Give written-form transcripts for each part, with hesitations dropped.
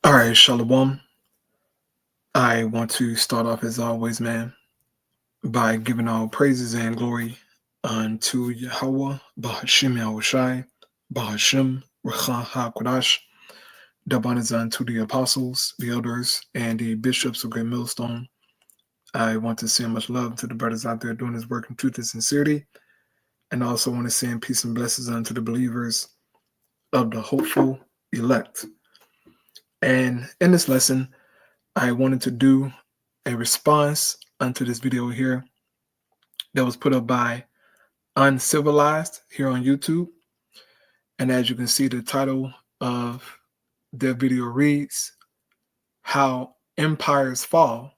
All right, Shalom. I want to start off as always, man, by giving all praises and glory unto Yahweh, Bahashim Yahushai, Bahashim Recha HaKodash, Dabban unto the apostles, the elders, and the bishops of Great Millstone. I want to send much love to the brothers out there doing this work in truth and sincerity, and also want to send peace and blessings unto the believers of the hopeful elect. And in this lesson, I wanted to do a response unto this video here that was put up by Uncivilized here on YouTube. And as you can see, the title of their video reads, How Empires Fall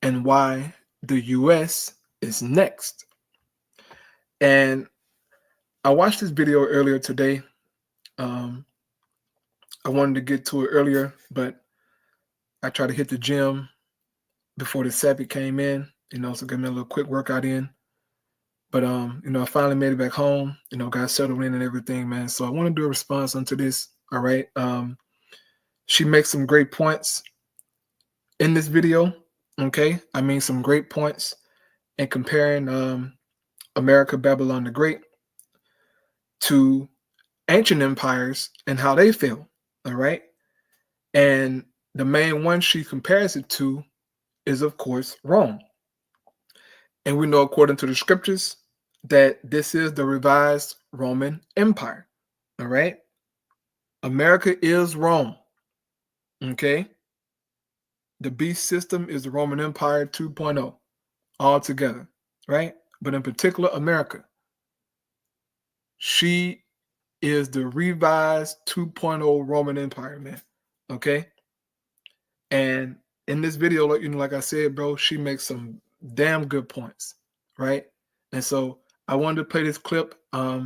and Why the US is Next. And I watched this video earlier today. I wanted to get to it earlier, but I tried to hit the gym before the Sabbath came in, so get me a little quick workout in. But, I finally made it back home, got settled in and everything, man. So I want to do a response onto this. All right. She makes some great points in this video. Okay. I mean, some great points in comparing America, Babylon the Great to ancient empires and how they fell. All right. And the main one she compares it to is, of course, Rome. And we know, according to the scriptures, that this is the revised Roman Empire. All right. America is Rome. Okay. The beast system is the Roman Empire 2.0 altogether. Right. But in particular, America. She is the revised 2.0 Roman Empire, man. Okay. And in this video, like I said, bro, she makes some damn good points. Right. And so I wanted to play this clip. I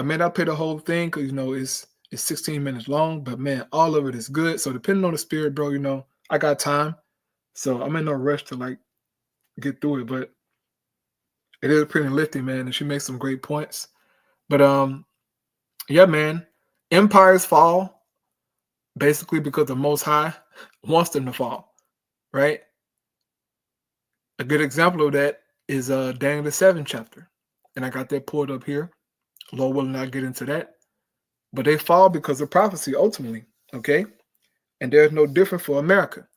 may not play the whole thing because, it's 16 minutes long, but man, all of it is good. So depending on the spirit, bro, I got time. So I'm in no rush to get through it, but it is pretty lifting, man. And she makes some great points. But yeah, man, empires fall basically because the Most High wants them to fall, right? A good example of that is Daniel the 7th chapter. And I got that pulled up here. Lord will not get into that. But they fall because of prophecy ultimately, okay? And there's no different for America.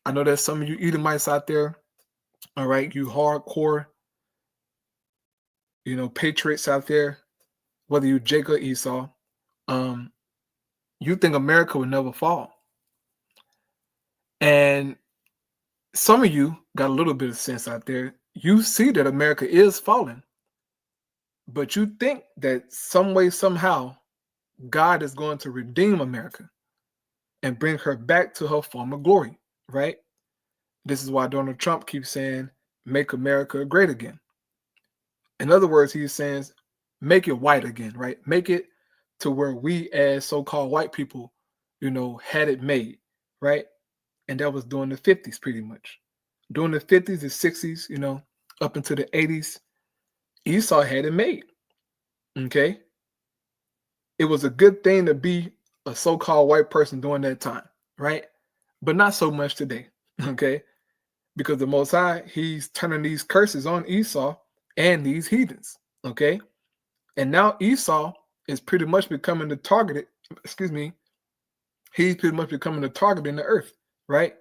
I know there's some of you Edomites out there, all right, you hardcore, patriots out there, whether you Jacob or Esau, you think America would never fall. And some of you got a little bit of sense out there. You see that America is falling, but you think that some way, somehow, God is going to redeem America and bring her back to her former glory, right? This is why Donald Trump keeps saying, make America great again. In other words, he's saying, make it white again, right? Make it to where we as so-called white people, had it made, right? And that was during the 50s pretty much. During the 50s and 60s, up into the 80s, Esau had it made, okay? It was a good thing to be a so-called white person during that time, right? But not so much today, okay? Because the Most High, he's turning these curses on Esau and these heathens, okay? And now Esau is pretty much becoming the targeted, he's pretty much becoming the target in the earth, right?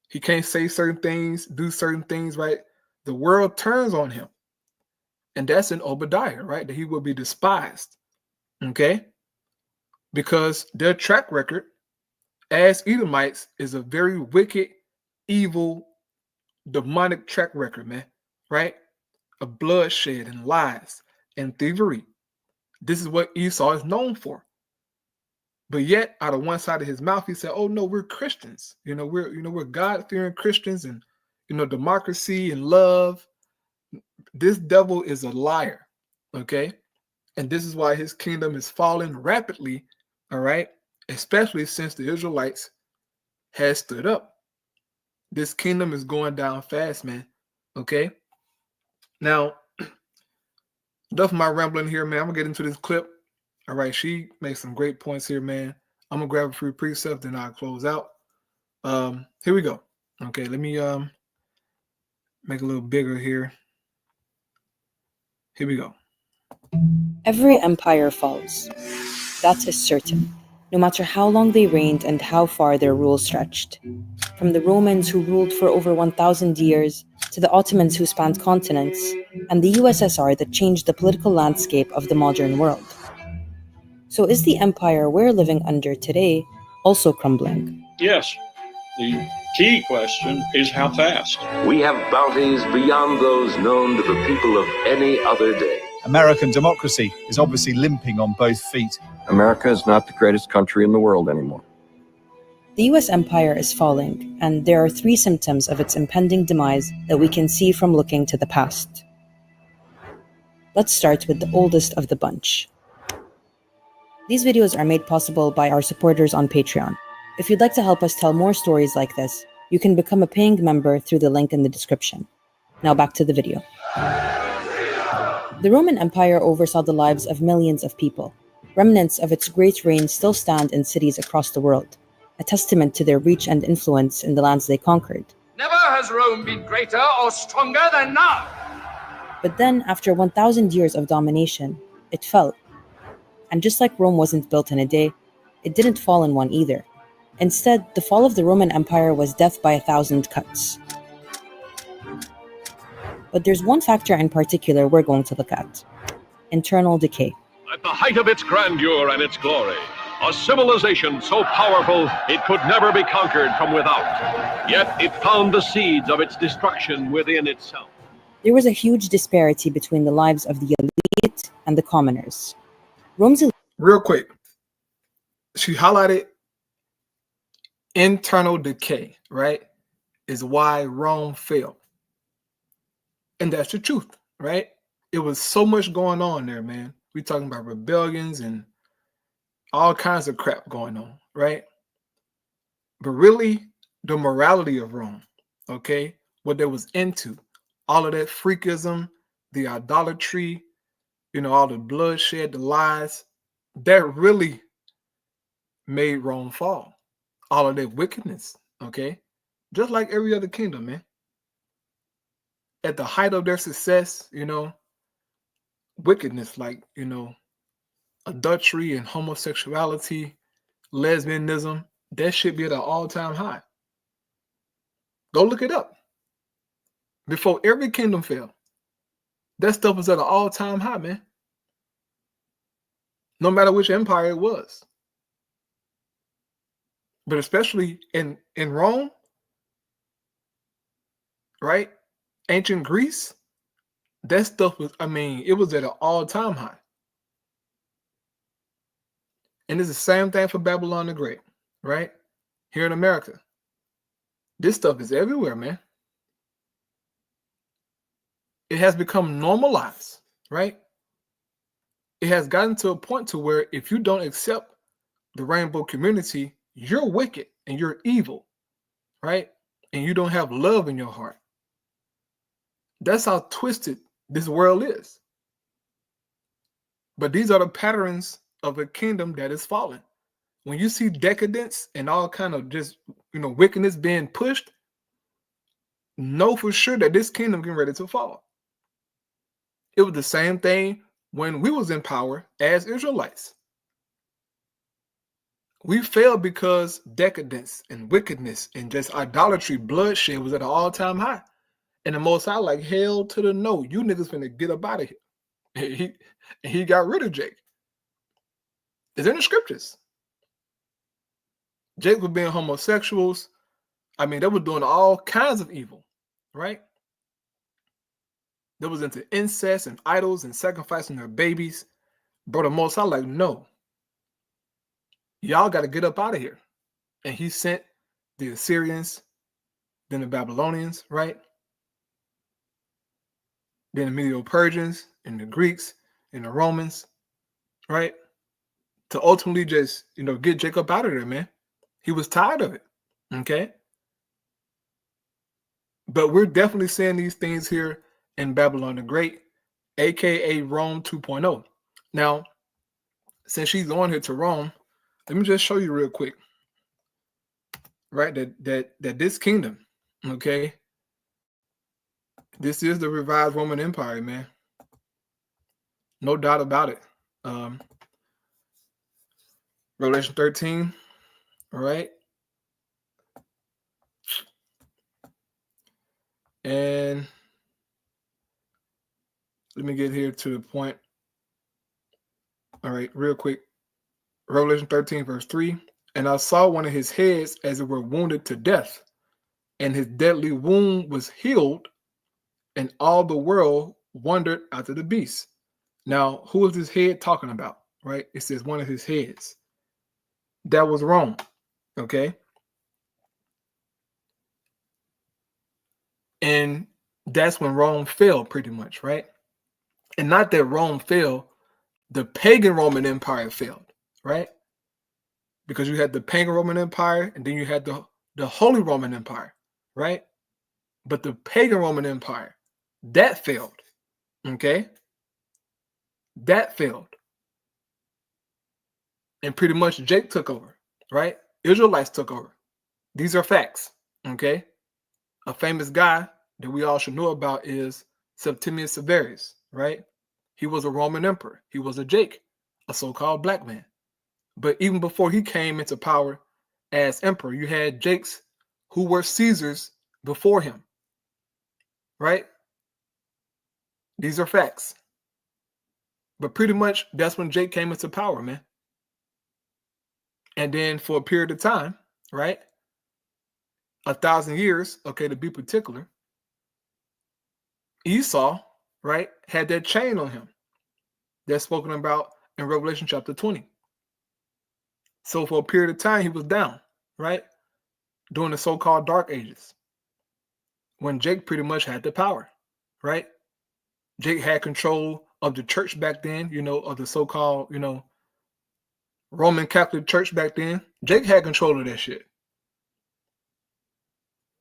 He can't say certain things, do certain things, right? The world turns on him. And that's in Obadiah, right? That he will be despised, okay? Because their track record as Edomites is a very wicked, evil, demonic track record, man, right? Of bloodshed and lies and thievery. This is what Esau is known for. But yet, out of one side of his mouth, he said, "Oh no, we're Christians. We're God-fearing Christians, and democracy and love." This devil is a liar, okay? And this is why his kingdom is falling rapidly, all right? Especially since the Israelites has stood up. This kingdom is going down fast, man, okay? Now, enough of my rambling here, man. I'm going to get into this clip. All right, she makes some great points here, man. I'm gonna grab a free precept, then I'll close out. Here we go. Okay, let me make a little bigger here. Here we go. Every empire falls. That is certain, no matter how long they reigned and how far their rule stretched. From the Romans who ruled for over 1,000 years, to the Ottomans who spanned continents, and the USSR that changed the political landscape of the modern world. So is the empire we're living under today also crumbling? Yes. The key question is how fast. We have bounties beyond those known to the people of any other day. American democracy is obviously limping on both feet. America is not the greatest country in the world anymore. The US empire is falling, and there are 3 symptoms of its impending demise that we can see from looking to the past. Let's start with the oldest of the bunch. These videos are made possible by our supporters on Patreon. If you'd like to help us tell more stories like this, you can become a paying member through the link in the description. Now back to the video. The Roman Empire oversaw the lives of millions of people. Remnants of its great reign still stand in cities across the world, a testament to their reach and influence in the lands they conquered. Never has Rome been greater or stronger than now. But then, after 1,000 years of domination, it fell. And just like Rome wasn't built in a day, it didn't fall in one either. Instead, the fall of the Roman Empire was death by 1,000 cuts. But there's one factor in particular we're going to look at: internal decay. At the height of its grandeur and its glory, a civilization so powerful it could never be conquered from without. Yet it found the seeds of its destruction within itself. There was a huge disparity between the lives of the elite and the commoners. Rome's elite... Real quick, she highlighted internal decay, right? Is why Rome fell. And that's the truth, right? It was so much going on there, man. We're talking about rebellions and all kinds of crap going on, right? But really, the morality of Rome, okay? What they was into, all of that freakism, the idolatry, all the bloodshed, the lies, that really made Rome fall. All of that wickedness, okay? Just like every other kingdom, man. At the height of their success, wickedness like, adultery and homosexuality, lesbianism, that should be at an all-time high. Go look it up. Before every kingdom fell, that stuff was at an all-time high, man. No matter which empire it was. But especially in Rome, right? Ancient Greece, that stuff was, it was at an all-time high. And it's the same thing for Babylon the Great, right? Here in America. This stuff is everywhere, man. It has become normalized, right? It has gotten to a point to where if you don't accept the rainbow community, you're wicked and you're evil, right? And you don't have love in your heart. That's how twisted this world is. But these are the patterns of a kingdom that is fallen. When you see decadence and all kind of just, wickedness being pushed, know for sure that this kingdom getting ready to fall. It was the same thing when we was in power as Israelites. We failed because decadence and wickedness and just idolatry, bloodshed was at an all-time high. And the Most High like, hell to the no. You niggas finna get up out of here. He got rid of Jake. It's in the scriptures. Jake was being homosexuals. They were doing all kinds of evil, right? They was into incest and idols and sacrificing their babies. Bro, the Most High like, no. Y'all got to get up out of here. And he sent the Assyrians, then the Babylonians, right? Then the Medieval Persians and the Greeks and the Romans, right? To ultimately just, get Jacob out of there, man. He was tired of it, okay? But we're definitely seeing these things here in Babylon the Great, aka Rome 2.0. Now, since she's on here to Rome, let me just show you real quick, right? That this kingdom, okay, this is the revived Roman Empire, man. No doubt about it. Revelation 13, all right? And let me get here to the point. All right, real quick. Revelation 13, verse 3. And I saw one of his heads as it were wounded to death, and his deadly wound was healed, and all the world wondered after the beast. Now, who is this head talking about? Right? It says one of his heads. That was Rome. Okay. And that's when Rome fell, pretty much, right? And not that Rome fell, the pagan Roman Empire failed, right? Because you had the pagan Roman Empire, and then you had the Holy Roman Empire, right? But the pagan Roman Empire, that failed, okay? That failed. And pretty much Jake took over, right? Israelites took over. These are facts, okay? A famous guy that we all should know about is Septimius Severus, right? He was a Roman emperor. He was a Jake, a so-called black man. But even before he came into power as emperor, you had Jakes who were Caesars before him, right? These are facts. But pretty much that's when Jake came into power, man. And then for a period of time, right? 1,000 years, okay, to be particular, Esau, right, had that chain on him that's spoken about in Revelation chapter 20. So for a period of time, he was down, right, during the so-called Dark Ages, when Jake pretty much had the power, right? Jake had control of the church back then, of the so-called, Roman Catholic Church back then. Jake had control of that shit.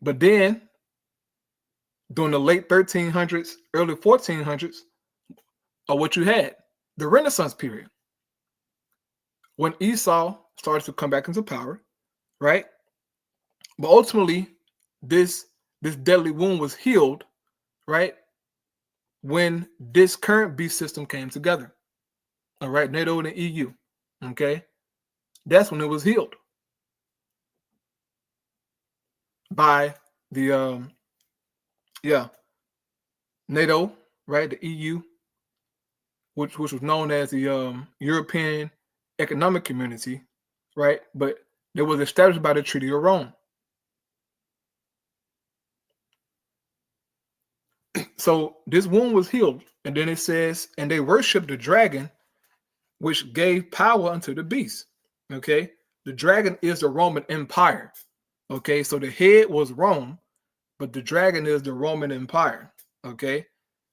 But then, during the late 1300s, early 1400s, what you had, the Renaissance period, when Esau started to come back into power, right? But ultimately, this deadly wound was healed, right? When this current beast system came together, all right, NATO and the EU, okay? That's when it was healed by the NATO, right? The EU, which was known as the European Economic Community, right? But it was established by the Treaty of Rome. So this wound was healed, and then it says, and they worshiped the dragon, which gave power unto the beast. Okay, the dragon is the Roman Empire. Okay, so the head was Rome, but the dragon is the Roman Empire. Okay,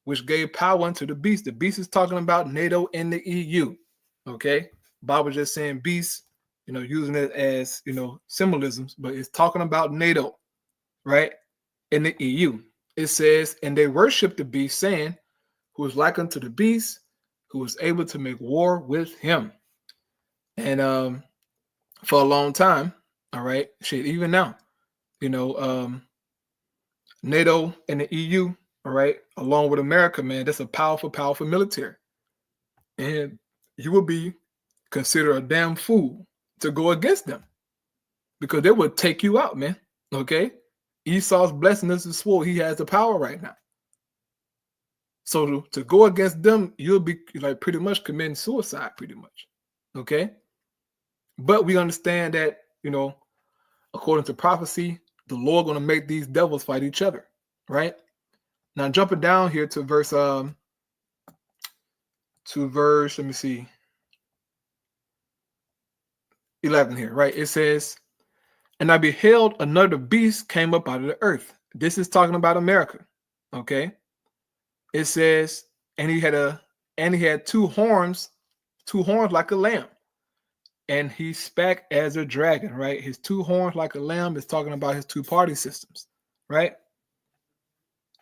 which gave power unto the beast. The beast is talking about NATO and the EU. Okay, Bob was just saying beast, using it as symbolisms, but it's talking about NATO, right? In the EU. It says, and they worship the beast, saying, who is like unto the beast, who is able to make war with him. And for a long time, all right, shit, even now, NATO and the EU, all right, along with America, man, that's a powerful, powerful military. And you will be considered a damn fool to go against them, because they would take you out, man. Okay? Esau's blessing us is swore he has the power right now. So to go against them, you'll be like pretty much committing suicide, pretty much. Okay? But we understand that, according to prophecy, the Lord going to make these devils fight each other, right? Now jumping down here to verse, let me see, 11 here, right? It says, and I beheld another beast came up out of the earth. This is talking about America, okay? It says, and he had two horns like a lamb. And he spake as a dragon, right? His two horns like a lamb is talking about his two party systems, right?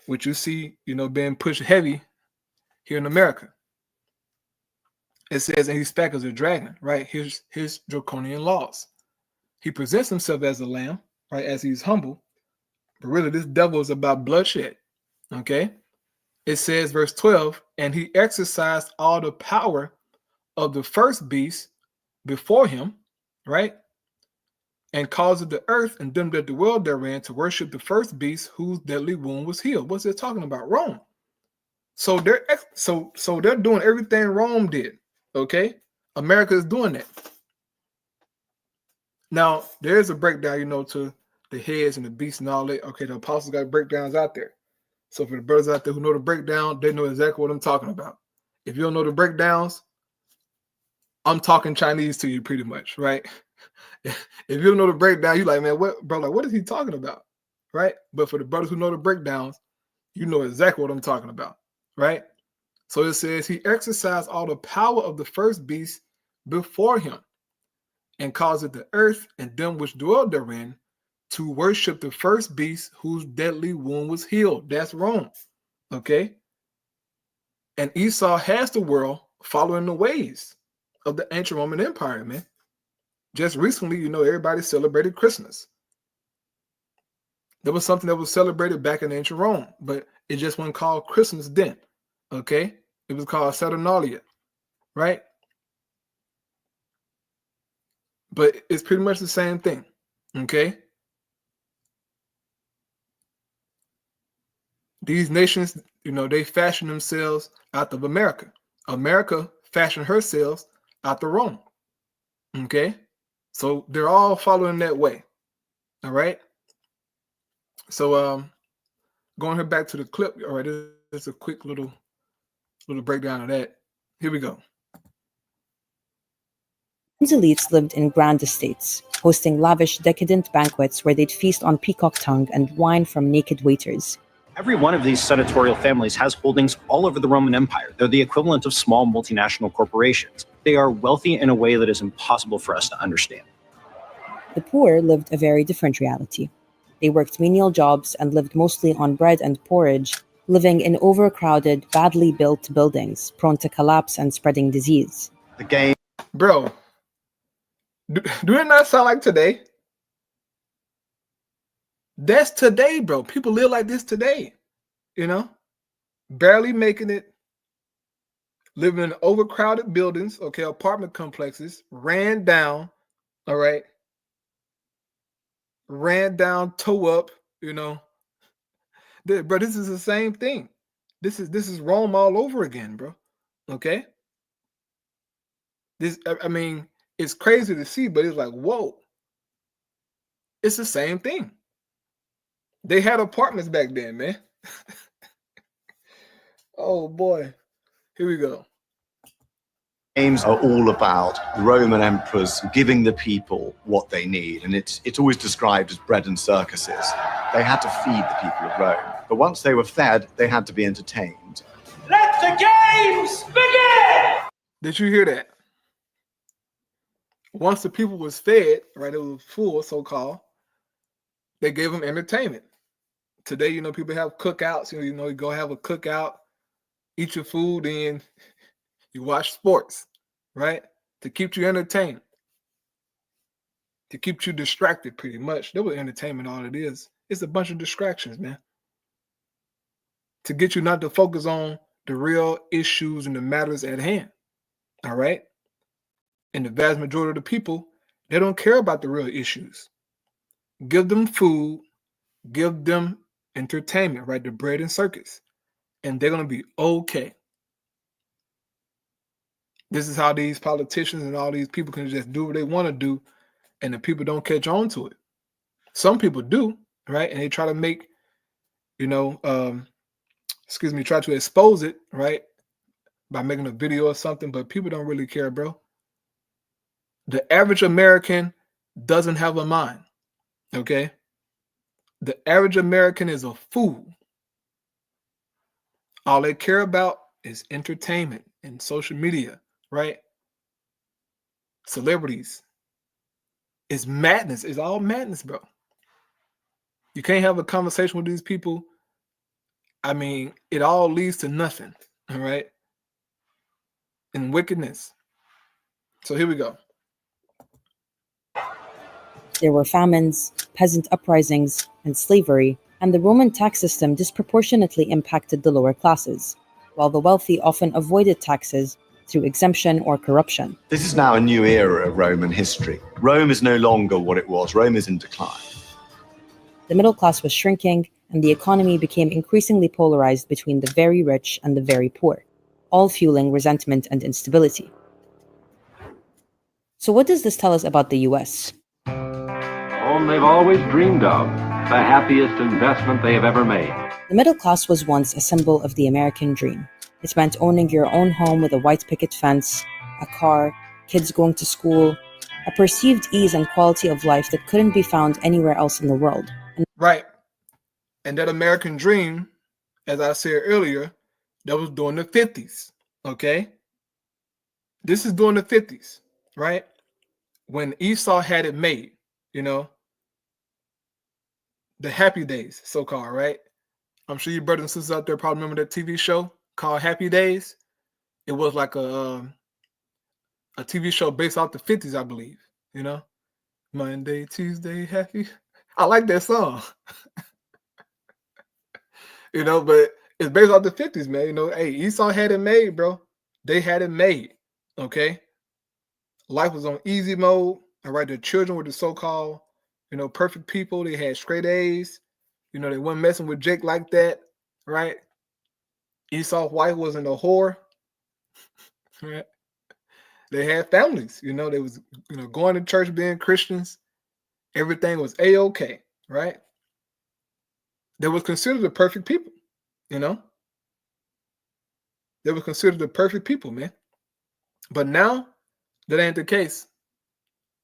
Which you see, being pushed heavy here in America. It says, and he spake as a dragon, right? His draconian laws. He presents himself as a lamb, right? As he's humble. But really, this devil is about bloodshed. Okay? It says, verse 12, and he exercised all the power of the first beast before him, right? And caused the earth and them that dwell therein to worship the first beast whose deadly wound was healed. What's it talking about? Rome. So they're doing everything Rome did. Okay? America is doing that. Now, there's a breakdown, to the heads and the beasts and all that. Okay, the apostles got breakdowns out there. So for the brothers out there who know the breakdown, they know exactly what I'm talking about. If you don't know the breakdowns, I'm talking Chinese to you pretty much, right? If you don't know the breakdown, you're like, man, what, bro? Like, what is he talking about, right? But for the brothers who know the breakdowns, you know exactly what I'm talking about, right? So it says he exercised all the power of the first beast before him, and caused the earth and them which dwell therein to worship the first beast whose deadly wound was healed. That's Rome, okay? And Esau has the world following the ways of the ancient Roman Empire, man. Just recently, everybody celebrated Christmas. There was something that was celebrated back in ancient Rome, but it just wasn't called Christmas then, okay? It was called Saturnalia, right? But it's pretty much the same thing, okay? These nations, they fashion themselves out of America. America fashioned herself out of Rome, okay? So they're all following that way, all right? So going here back to the clip, all right, this is a quick little breakdown of that. Here we go. These elites lived in grand estates, hosting lavish, decadent banquets where they'd feast on peacock tongue and wine from naked waiters. Every one of these senatorial families has holdings all over the Roman Empire. They're the equivalent of small multinational corporations. They are wealthy in a way that is impossible for us to understand. The poor lived a very different reality. They worked menial jobs and lived mostly on bread and porridge, living in overcrowded, badly built buildings, prone to collapse and spreading disease. The game. Bro, do it not sound like today? That's today, bro. People live like this today, barely making it, living in overcrowded buildings, okay, apartment complexes, ran down, all right, toe up, Bro, this is the same thing. This is Rome all over again, bro, okay? It's crazy to see, but it's like, whoa. It's the same thing. They had apartments back then, man. Oh, boy. Here we go. Games are all about Roman emperors giving the people what they need, and it's always described as bread and circuses. They had to feed the people of Rome, but once they were fed, they had to be entertained. Let the games begin! Did you hear that? Once the people was fed, right, it was full, so-called, they gave them entertainment. Today, people have cookouts. You go have a cookout, eat your food, and you watch sports, right? To keep you entertained, to keep you distracted, pretty much. That was entertainment. All it is. It's a bunch of distractions, man. To get you not to focus on the real issues and the matters at hand. All right. And the vast majority of the people, they don't care about the real issues. Give them food, give them entertainment, right? The bread and circus, and they're going to be okay. This is how these politicians and all these people can just do what they want to do, and the people don't catch on to it. Some people do, right? And they try to make, try to expose it, right? By making a video or something, but people don't really care, bro. The average American doesn't have a mind, okay? The average American is a fool. All they care about is entertainment and social media, right? Celebrities. It's madness. It's all madness, bro. You can't have a conversation with these people. It all leads to nothing, all right? and wickedness. So here we go. There were famines, peasant uprisings, and slavery, and the Roman tax system disproportionately impacted the lower classes, while the wealthy often avoided taxes through exemption or corruption. This is now a new era of Roman history. Rome is no longer what it was. Rome is in decline. The middle class was shrinking, and the economy became increasingly polarized between the very rich and the very poor, all fueling resentment and instability. So what does this tell us about the US? Home they've always dreamed of, the happiest investment they have ever made. The middle class was once a symbol of the American dream. It meant owning your own home with a white picket fence, a car, kids going to school, a perceived ease and quality of life that couldn't be found anywhere else in the world. Right. And that American dream, as I said earlier, that was during the 50s, okay? This is during the 50s, right? When Esau had it made, you know? The happy days, so-called, right? I'm sure you brothers and sisters out there probably remember that TV show called Happy Days. It was like a TV show based off the 50s, I believe, you know? Monday, Tuesday, happy. I like that song. You know, but it's based off the 50s, man. You know, hey, Esau had it made, bro. They had it made, okay? Life was on easy mode, all right? The children were the so-called, you know, perfect people. They had straight A's. You know, they weren't messing with Jake like that, right? Esau's wife wasn't a whore, right? They had families, you know, they was, you know, going to church, being Christians. Everything was A-okay, right? They was considered the perfect people, you know? They were considered the perfect people, man. But now, that ain't the case.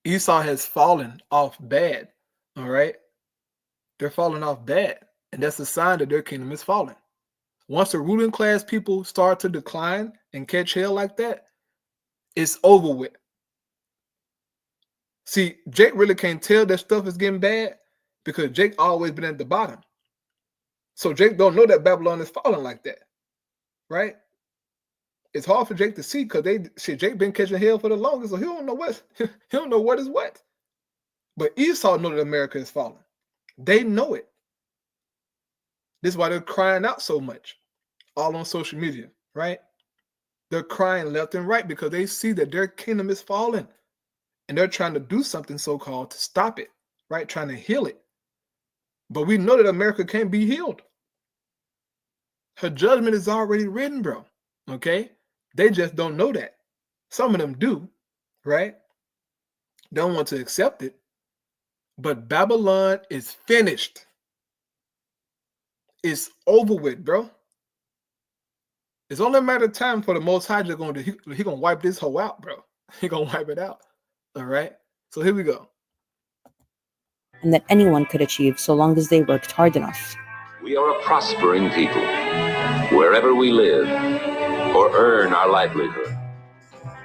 Esau has fallen off bad, all right? They're falling off bad, and that's a sign that their kingdom is falling. Once the ruling class people start to decline and catch hell like that, it's over with. See, Jake really can't tell that stuff is getting bad because Jake always been at the bottom. So Jake don't know that Babylon is falling like that, right? It's hard for Jake to see because Jake been catching hell for the longest, so he don't know what is what. But Esau know that America is falling. They know it. This is why they're crying out so much, all on social media, right? They're crying left and right because they see that their kingdom is falling, and they're trying to do something so-called to stop it, right? Trying to heal it. But we know that America can't be healed. Her judgment is already written, bro, okay? They just don't know that. Some of them do, right? They don't want to accept it. But Babylon is finished. It's over with, bro. It's only a matter of time for the Most High just going to he gonna wipe this hoe out, bro. He gonna wipe it out. All right. So here we go. And that anyone could achieve so long as they worked hard enough. We are a prospering people, wherever we live or earn our livelihood.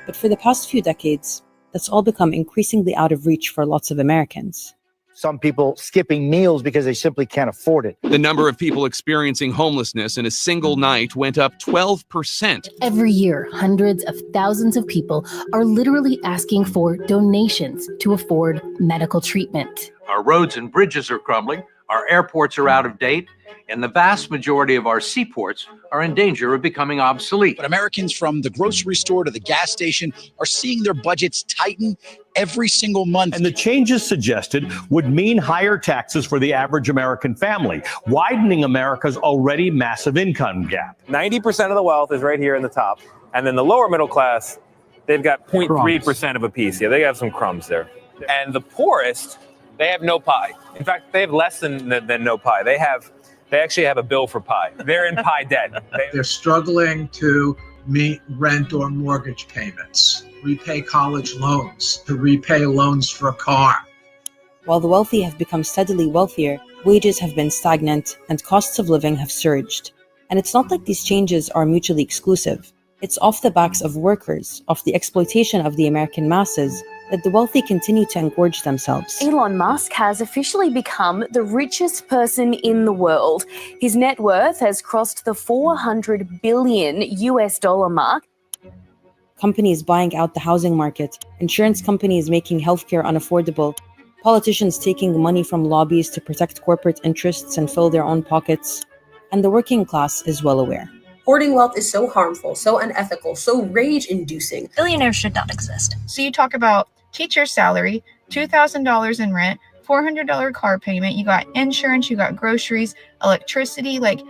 But for the past few decades, that's all become increasingly out of reach for lots of Americans. Some people skipping meals because they simply can't afford it. The number of people experiencing homelessness in a single night went up 12%. Every year, hundreds of thousands of people are literally asking for donations to afford medical treatment. Our roads and bridges are crumbling, our airports are out of date, and the vast majority of our seaports are in danger of becoming obsolete. But Americans from the grocery store to the gas station are seeing their budgets tighten every single month. And the changes suggested would mean higher taxes for the average American family, widening America's already massive income gap. 90% of the wealth is right here in the top. And then the lower middle class, they've got 0.3% of a piece. Yeah, they have some crumbs there. And the poorest, they have no pie. In fact, they have less than no pie. They actually have a bill for pie. They're in pie debt. They're struggling to meet rent or mortgage payments, repay college loans, to repay loans for a car. While the wealthy have become steadily wealthier, wages have been stagnant and costs of living have surged. And it's not like these changes are mutually exclusive. It's off the backs of workers, off the exploitation of the American masses, that the wealthy continue to engorge themselves. Elon Musk has officially become the richest person in the world. His net worth has crossed the $400 billion mark. companies buying out the housing market, insurance companies making healthcare unaffordable, politicians taking money from lobbies to protect corporate interests and fill their own pockets, and the working class is well aware. Hoarding wealth is so harmful, so unethical, so rage-inducing. Billionaires should not exist. So you talk about teacher's salary, $2,000 in rent, $400 car payment, you got insurance, you got groceries, electricity. Like,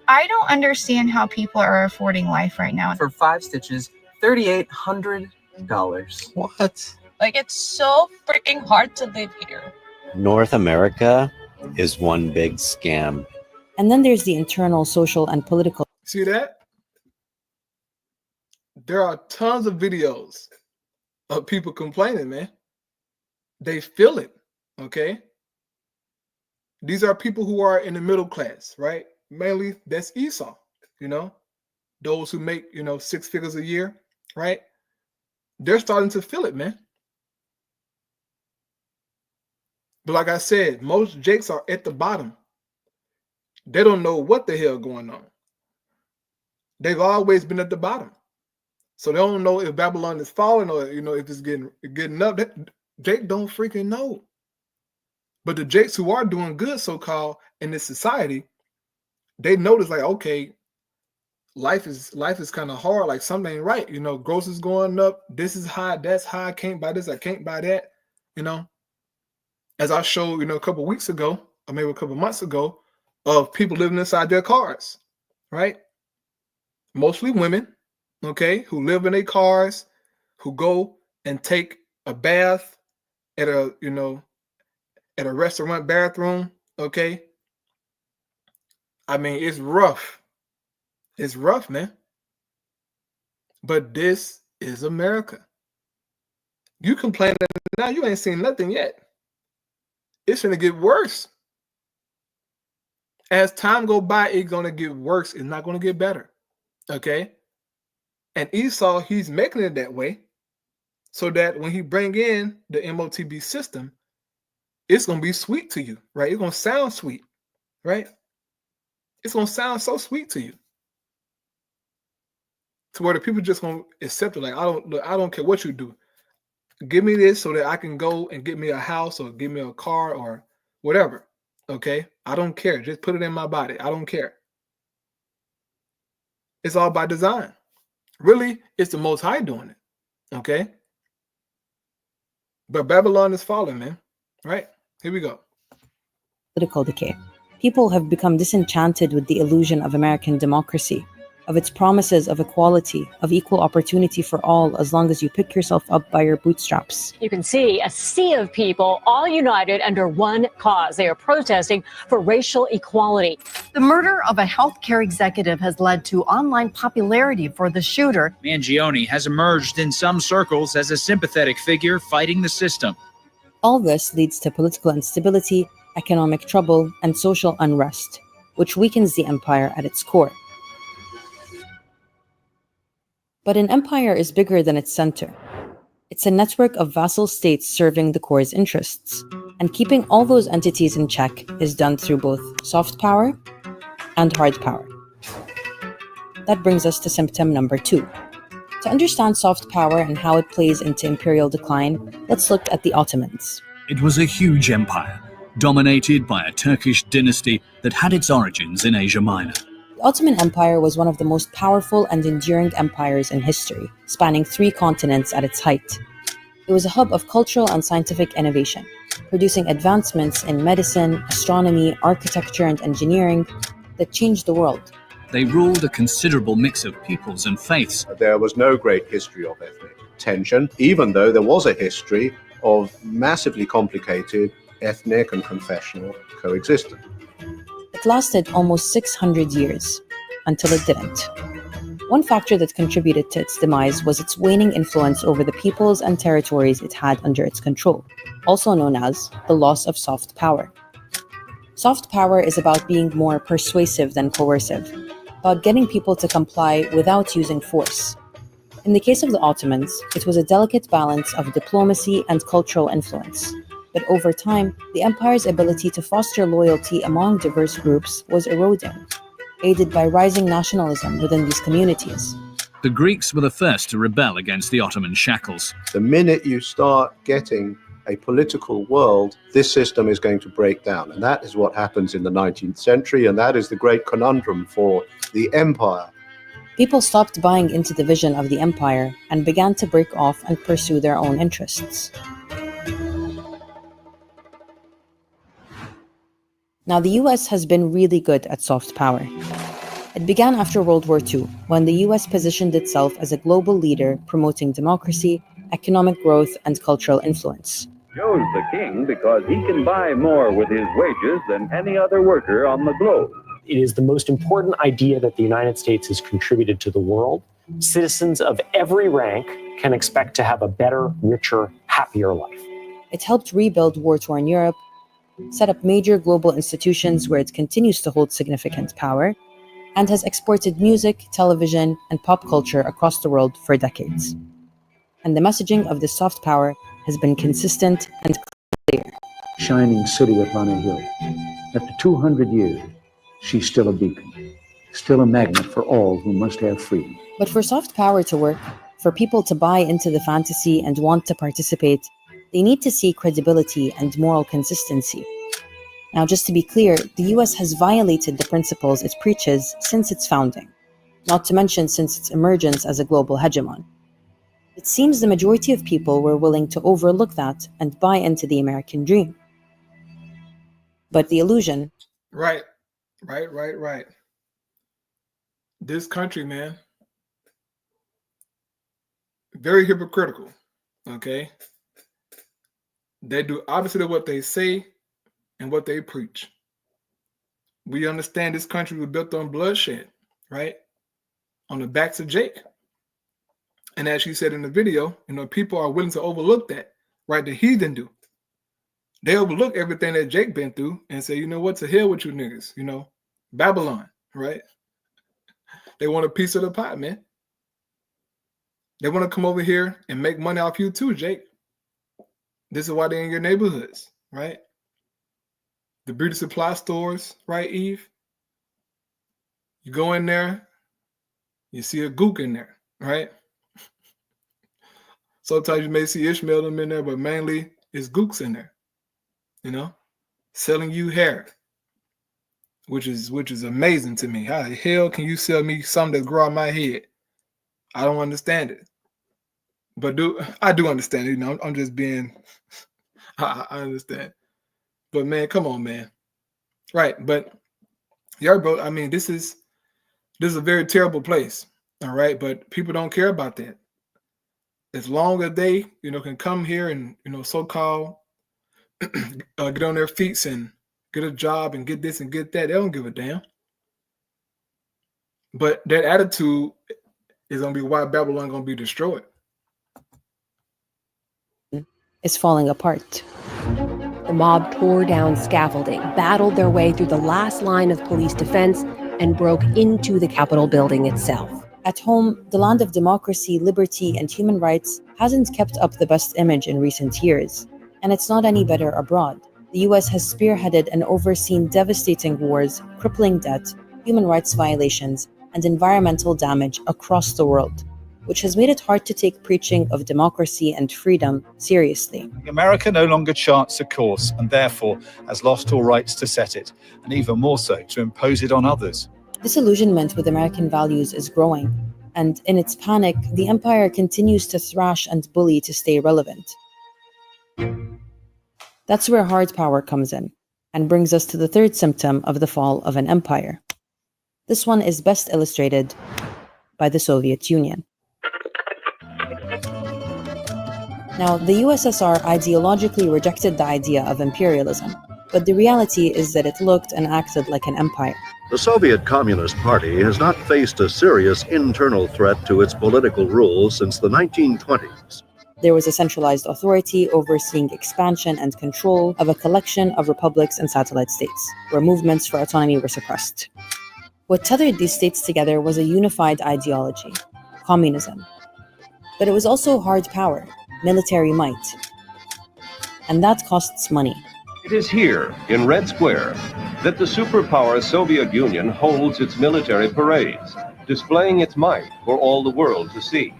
I don't understand how people are affording life right now. For 5 stitches, $3,800. What? Like, it's so freaking hard to live here. North America is one big scam. And then there's the internal social and political. See that? There are tons of videos of people complaining, man. They feel it, okay? These are people who are in the middle class, right? Mainly that's Esau, you know? Those who make, 6 figures a year, right? They're starting to feel it, man. But like I said, most Jakes are at the bottom. They don't know what the hell going on. They've always been at the bottom. So they don't know if Babylon is falling or, if it's getting up. Jake don't freaking know. But the Jakes who are doing good, so-called, in this society, they notice like, okay, life is kind of hard. Like something ain't right. Gross is going up. This is high. That's high. I can't buy this. I can't buy that. As I showed, a couple weeks ago, or maybe a couple months ago, of people living inside their cars, right? Mostly women, okay, who live in their cars, who go and take a bath at a restaurant bathroom, okay? I mean, it's rough. It's rough, man. But this is America. You complaining now, you ain't seen nothing yet. It's gonna get worse. As time go by, it's gonna get worse. It's not gonna get better. Okay? And Esau, he's making it that way so that when he bring in the MOTB system, it's gonna be sweet to you, right? It's gonna sound sweet, right? It's gonna sound so sweet to you. To where the people just gonna accept it. Like, I don't care what you do. Give me this so that I can go and get me a house or give me a car or whatever. Okay? I don't care. Just put it in my body. I don't care. It's all by design. Really, it's the Most High doing it. Okay? But Babylon is falling, man. Right? Here we go. Political decay. People have become disenchanted with the illusion of American democracy, of its promises of equality, of equal opportunity for all, as long as you pick yourself up by your bootstraps. You can see a sea of people all united under one cause. They are protesting for racial equality. The murder of a healthcare executive has led to online popularity for the shooter. Mangione has emerged in some circles as a sympathetic figure fighting the system. All this leads to political instability, economic trouble, and social unrest, which weakens the empire at its core. But an empire is bigger than its center. It's a network of vassal states serving the core's interests, and keeping all those entities in check is done through both soft power and hard power. That brings us to symptom number 2. To understand soft power and how it plays into imperial decline, let's look at the Ottomans. It was a huge empire, dominated by a Turkish dynasty that had its origins in Asia Minor. The Ottoman Empire was one of the most powerful and enduring empires in history, spanning 3 continents at its height. It was a hub of cultural and scientific innovation, producing advancements in medicine, astronomy, architecture, and engineering that changed the world. They ruled a considerable mix of peoples and faiths. There was no great history of ethnic tension, even though there was a history of massively complicated ethnic and confessional coexistence. It lasted almost 600 years, until it didn't. One factor that contributed to its demise was its waning influence over the peoples and territories it had under its control, also known as the loss of soft power. Soft power is about being more persuasive than coercive, about getting people to comply without using force. In the case of the Ottomans, it was a delicate balance of diplomacy and cultural influence. But over time, the empire's ability to foster loyalty among diverse groups was eroding, aided by rising nationalism within these communities. The Greeks were the first to rebel against the Ottoman shackles. The minute you start getting a political world, this system is going to break down. And that is what happens in the 19th century, and that is the great conundrum for the empire. People stopped buying into the vision of the empire and began to break off and pursue their own interests. Now, the US has been really good at soft power. It began after World War II, when the US positioned itself as a global leader promoting democracy, economic growth, and cultural influence. Joe's the king because he can buy more with his wages than any other worker on the globe. It is the most important idea that the United States has contributed to the world. Citizens of every rank can expect to have a better, richer, happier life. It helped rebuild war-torn Europe, set up major global institutions where it continues to hold significant power, and has exported music, television, and pop culture across the world for decades. And the messaging of this soft power has been consistent and clear. Shining city upon a hill. After 200 years, she's still a beacon, still a magnet for all who must have freedom. But for soft power to work, for people to buy into the fantasy and want to participate, they need to see credibility and moral consistency. Now, just to be clear, the US has violated the principles it preaches since its founding, not to mention since its emergence as a global hegemon. It seems the majority of people were willing to overlook that and buy into the American dream. But the illusion... Right. This country, man, very hypocritical, okay? They do opposite of what they say and what they preach. We understand this country was built on bloodshed, right? On the backs of Jake. And as she said in the video, people are willing to overlook that, right? The heathen do. They overlook everything that Jake been through and say, you know what, to hell with you niggas, Babylon, right? They want a piece of the pie, man. They want to come over here and make money off you too, Jake. This is why they're in your neighborhoods, right? The beauty supply stores, right, Eve? You go in there, you see a gook in there, right? Sometimes you may see Ishmael them in there, but mainly it's gooks in there, selling you hair, which is amazing to me. How the hell can you sell me something that grow on my head? I don't understand it. But I do understand it. I'm just being, I understand. But man, come on, man. Right, but yeah, bro, I mean, this is a very terrible place, all right? But people don't care about that. As long as they, can come here and, so-called get on their feet and get a job and get this and get that, they don't give a damn. But that attitude is going to be why Babylon going to be destroyed. Is falling apart. The mob tore down scaffolding, battled their way through the last line of police defense, and broke into the Capitol building itself. At home, the land of democracy, liberty, and human rights hasn't kept up the best image in recent years, and it's not any better abroad. The US has spearheaded and overseen devastating wars, crippling debt, human rights violations, and environmental damage across the world, which has made it hard to take preaching of democracy and freedom seriously. America no longer charts a course and therefore has lost all rights to set it, and even more so to impose it on others. Disillusionment with American values is growing, and in its panic, the empire continues to thrash and bully to stay relevant. That's where hard power comes in, and brings us to the third symptom of the fall of an empire. This one is best illustrated by the Soviet Union. Now, the USSR ideologically rejected the idea of imperialism, but the reality is that it looked and acted like an empire. The Soviet Communist Party has not faced a serious internal threat to its political rule since the 1920s. There was a centralized authority overseeing expansion and control of a collection of republics and satellite states, where movements for autonomy were suppressed. What tethered these states together was a unified ideology, communism. But it was also hard power, military might. And that costs money. It is here, in Red Square, that the superpower Soviet Union holds its military parades. displaying its might for all the world to see.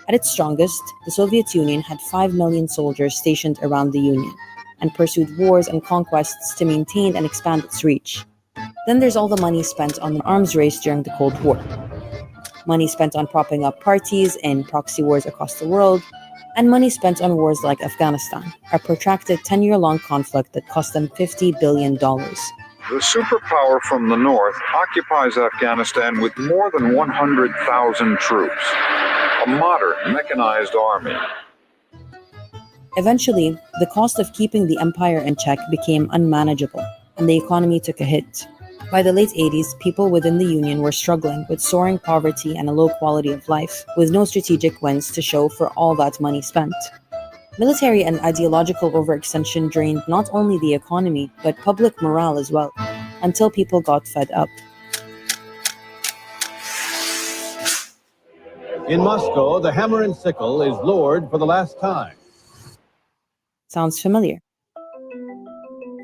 At its strongest, the Soviet Union had 5 million soldiers stationed around the Union and pursued wars and conquests to maintain and expand its reach. Then there's all the money spent on the arms race during the Cold War. Money spent on propping up parties in proxy wars across the world, and money spent on wars like Afghanistan, a protracted 10-year-long conflict that cost them $50 billion. The superpower from the north occupies Afghanistan with more than 100,000 troops, a modern mechanized army. Eventually, the cost of keeping the empire in check became unmanageable, and the economy took a hit. By the late 80s, people within the Union were struggling with soaring poverty and a low quality of life, with no strategic wins to show for all that money spent. Military and ideological overextension drained not only the economy, but public morale as well, until people got fed up. In Moscow, the hammer and sickle is lowered for the last time. Sounds familiar.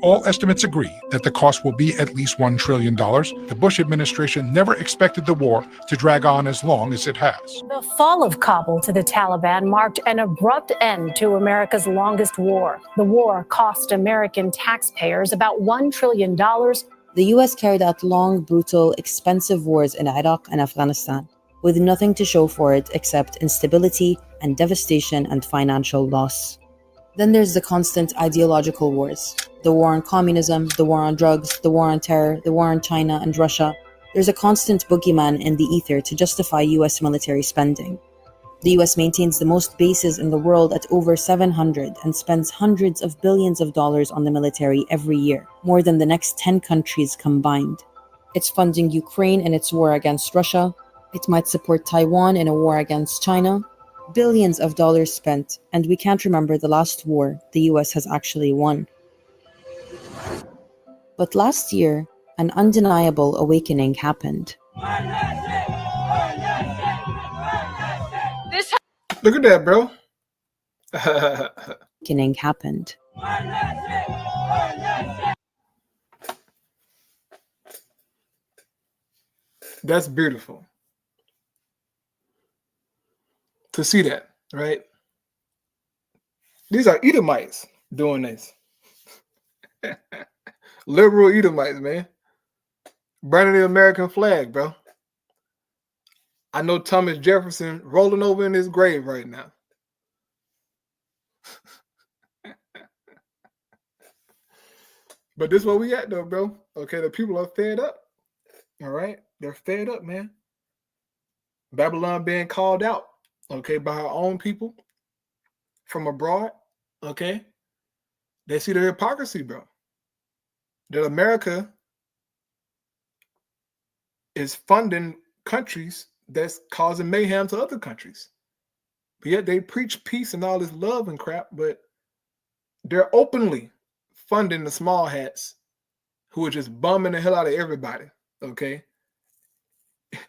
All estimates agree that the cost will be at least $1 trillion. The Bush administration never expected the war to drag on as long as it has. The fall of Kabul to the Taliban marked an abrupt end to America's longest war. The war cost American taxpayers about $1 trillion. The US carried out long, brutal, expensive wars in Iraq and Afghanistan, with nothing to show for it except instability and devastation and financial loss. Then there's the constant ideological wars. The war on communism, the war on drugs, the war on terror, the war on China and Russia. There's a constant boogeyman in the ether to justify US military spending. The US maintains the most bases in the world at over 700 and spends hundreds of billions of dollars on the military every year, more than the next 10 countries combined. It's funding Ukraine in its war against Russia. It might support Taiwan in a war against China. Billions of dollars spent, and we can't remember the last war the US has actually won. But last year, an undeniable awakening happened. Look at that, bro. Awakening happened. That's beautiful to see that, right? These are Edomites doing this. Liberal Edomites, man. Burning the American flag, bro. I know Thomas Jefferson rolling over in his grave right now. But this is where we at, though, bro. Okay, the people are fed up. All right? They're fed up, man. Babylon being called out, okay, by our own people from abroad, okay? They see the hypocrisy, bro. That America is funding countries that's causing mayhem to other countries. But yet they preach peace and all this love and crap, but they're openly funding the small hats who are just bumming the hell out of everybody, okay?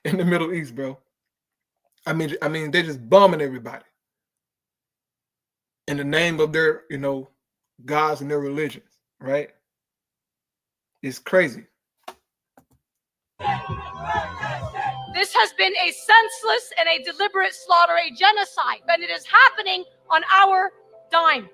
In the Middle East, bro. I mean, they're just bumming everybody in the name of their, gods and their religions, right? It's crazy. This has been a senseless and a deliberate slaughter, a genocide, and it is happening on our dime.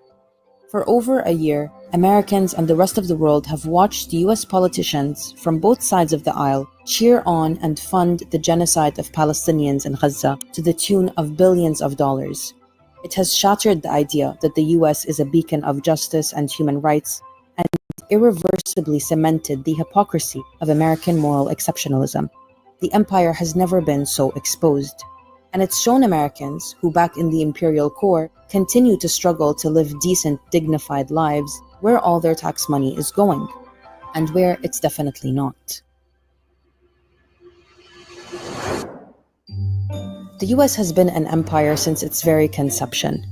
For over a year, Americans and the rest of the world have watched US politicians from both sides of the aisle cheer on and fund the genocide of Palestinians in Gaza to the tune of billions of dollars. It has shattered the idea that the US is a beacon of justice and human rights, and irreversibly cemented the hypocrisy of American moral exceptionalism. The empire has never been so exposed. And it's shown Americans, who back in the imperial core, continue to struggle to live decent, dignified lives, where all their tax money is going, and where it's definitely not. The US has been an empire since its very conception.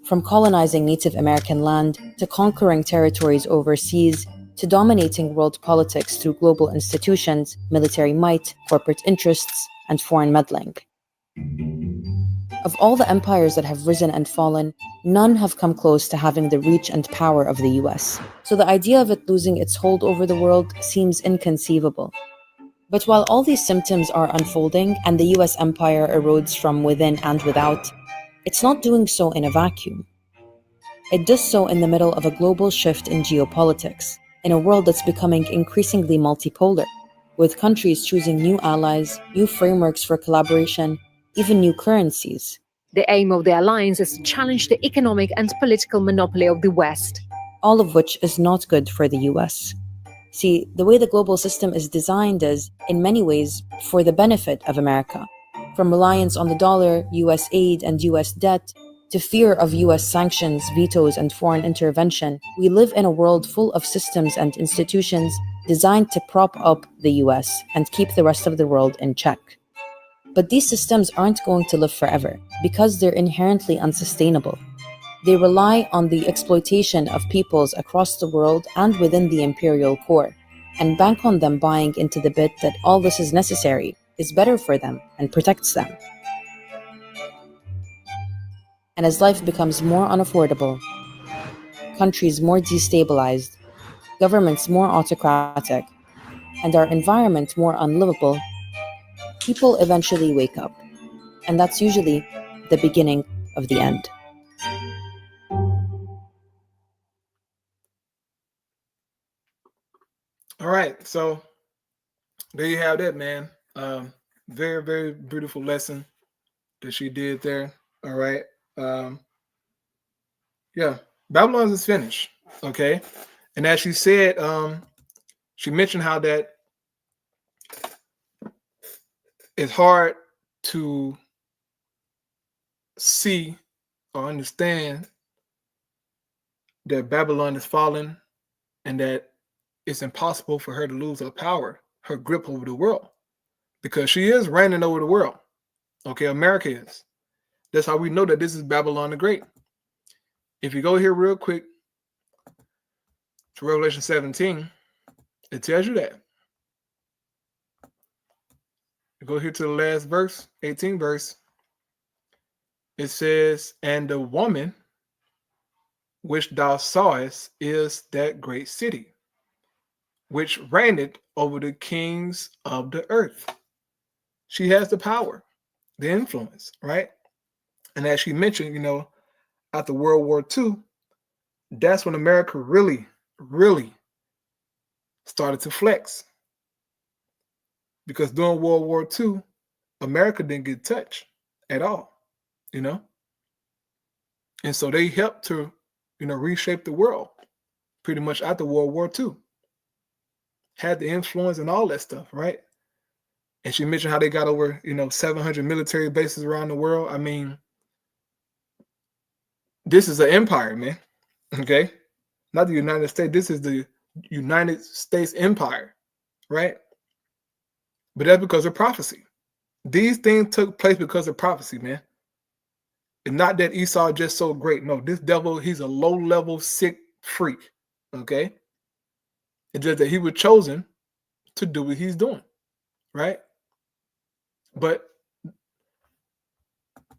From colonizing Native American land, to conquering territories overseas, to dominating world politics through global institutions, military might, corporate interests, and foreign meddling. Of all the empires that have risen and fallen, none have come close to having the reach and power of the US. So the idea of it losing its hold over the world seems inconceivable. But while all these symptoms are unfolding and the US empire erodes from within and without, it's not doing so in a vacuum. It does so in the middle of a global shift in geopolitics, in a world that's becoming increasingly multipolar, with countries choosing new allies, new frameworks for collaboration, even new currencies. The aim of the alliance is to challenge the economic and political monopoly of the West. All of which is not good for the US. See, the way the global system is designed is, in many ways, for the benefit of America. From reliance on the dollar, US aid, and US debt, to fear of US sanctions, vetoes, and foreign intervention, we live in a world full of systems and institutions designed to prop up the US and keep the rest of the world in check. But these systems aren't going to live forever because they're inherently unsustainable. They rely on the exploitation of peoples across the world and within the imperial core, and bank on them buying into the bit that all this is necessary, is better for them, and protects them. And as life becomes more unaffordable, countries more destabilized, governments more autocratic, and our environment more unlivable, people eventually wake up. And that's usually the beginning of the end. All right, so there you have that, man. Very, very beautiful lesson that she did there. All right. Yeah, Babylon is finished. Okay. And as she said, she mentioned how that it's hard to see or understand that Babylon is fallen and that it's impossible for her to lose her power, her grip over the world, because she is reigning over the world. Okay, America is. That's how we know that this is Babylon the Great. If you go here real quick to Revelation 17, it tells you that. You go here to the last verse, 18th verse. It says, and the woman which thou sawest is that great city, which reigneth over the kings of the earth. She has the power, the influence, right? And as she mentioned, after World War II, that's when America really, really started to flex. Because during World War II, America didn't get touched at all, And so they helped to, reshape the world pretty much after World War II. Had the influence and all that stuff, right? And she mentioned how they got over, 700 military bases around the world. I mean, this is an empire, man. Okay? Not the United States. This is the United States empire, right? But that's because of prophecy. These things took place because of prophecy, man. And not that Esau is just so great. No, this devil, he's a low-level, sick freak, okay? It's just that he was chosen to do what he's doing, right? But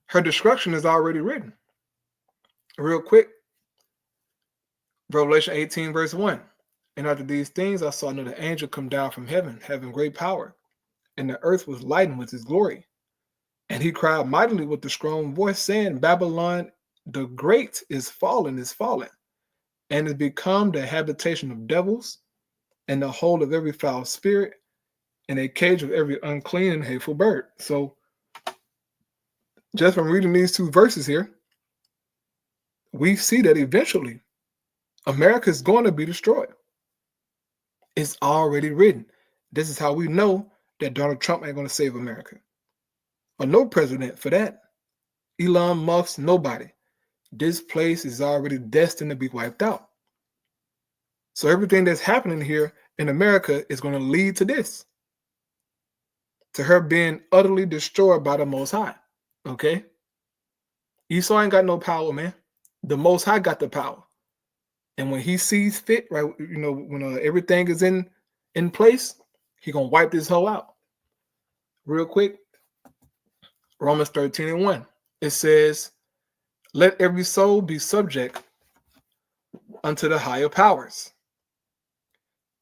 her destruction is already written. Real quick, Revelation 18, verse 1. And after these things, I saw another angel come down from heaven, having great power, and the earth was lightened with his glory. And he cried mightily with a strong voice, saying, Babylon the great is fallen, and is become the habitation of devils, and the hold of every foul spirit, and a cage of every unclean and hateful bird. So, just from reading these two verses here, we see that eventually America is going to be destroyed. It's already written. This is how we know that Donald Trump ain't going to save America. Or no president for that. Elon Musk, nobody. This place is already destined to be wiped out. So everything that's happening here in America is going to lead to this. To her being utterly destroyed by the Most High. Okay? Esau ain't got no power, man. The Most High got the power. And when he sees fit, right, when everything is in place, he going to wipe this hoe out. Real quick, Romans 13:1. It says, let every soul be subject unto the higher powers.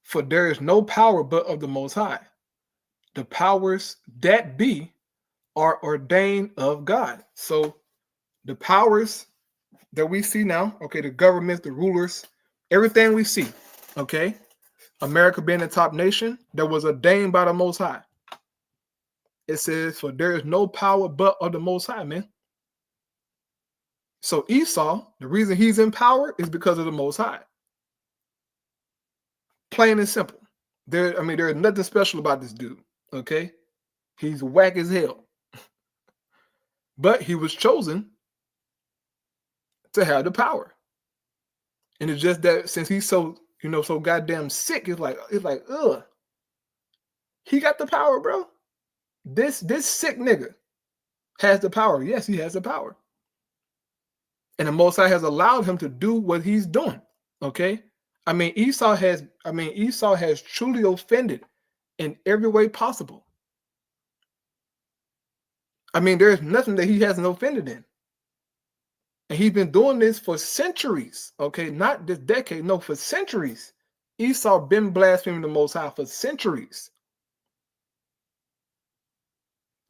For there is no power but of the Most High. the powers that be are ordained of God. So the powers that we see now, okay, the governments, the rulers, everything we see, okay, America being the top nation, that was ordained by the Most High. It says, for there is no power but of the Most High, man. So Esau, the reason he's in power is because of the Most High. Plain and simple. There's nothing special about this dude, okay? He's whack as hell. But he was chosen to have the power. And it's just that since he's so goddamn sick, it's like, ugh. He got the power, bro. This sick nigga has the power. Yes, he has the power. And the Most High has allowed him to do what he's doing. Okay? Esau has truly offended in every way possible. There's nothing that he hasn't offended in. And he's been doing this for centuries. Okay, not this decade, no, for centuries. Esau been blaspheming the Most High for centuries.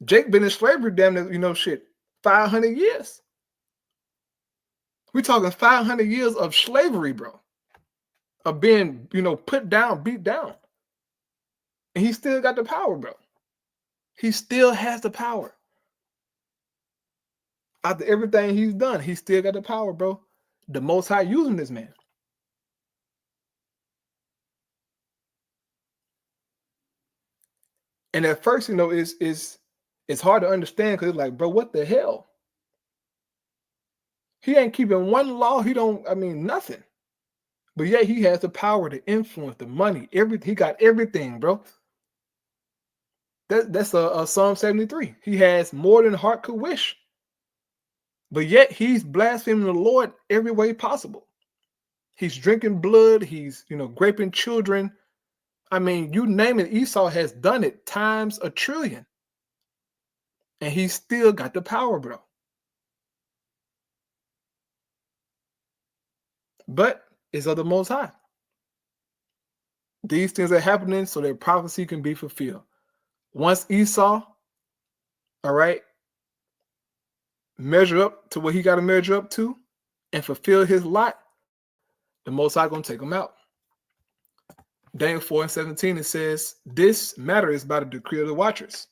Jake been in slavery damn near, 500 years. We're talking 500 years of slavery, bro. Of being, put down, beat down. And he still got the power, bro. He still has the power. After everything he's done, he still got the power, bro. The Most High using this man. And at first, it's hard to understand because it's like, bro, what the hell? He ain't keeping one law. He don't, nothing. But yet he has the power to influence the money. He got everything, bro. That's a Psalm 73. He has more than heart could wish. But yet he's blaspheming the Lord every way possible. He's drinking blood. He's, raping children. You name it, Esau has done it times a trillion. And he still got the power, bro. But it's of the Most High. These things are happening so that prophecy can be fulfilled. Once Esau, all right, measure up to what he got to measure up to and fulfill his lot, the Most High going to take him out. Daniel 4:17, it says, this matter is by the decree of the watchers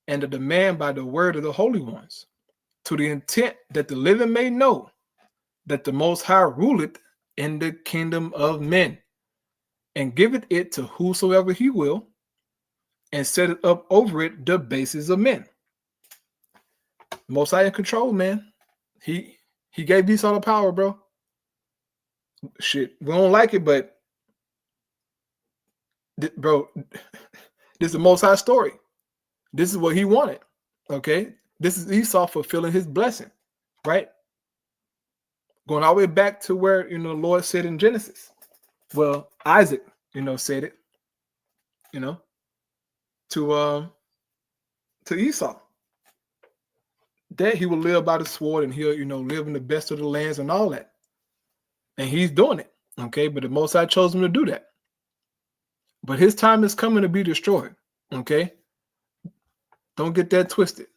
and the demand by the word of the holy ones, to the intent that the living may know that the Most High ruleth in the kingdom of men, and giveth it to whosoever he will, and set it up over it the bases of men. Most High in control, man. He gave Esau the power, bro. Shit, we don't like it, but bro, this is the Most High story. This is what he wanted. Okay, this is Esau fulfilling his blessing, right? Going all the way back to where the Lord said in Genesis. Well, Isaac, said it, to Esau, that he will live by the sword and he'll, live in the best of the lands and all that. And he's doing it. Okay, but the Most High chose him to do that. But his time is coming to be destroyed. Okay, don't get that twisted.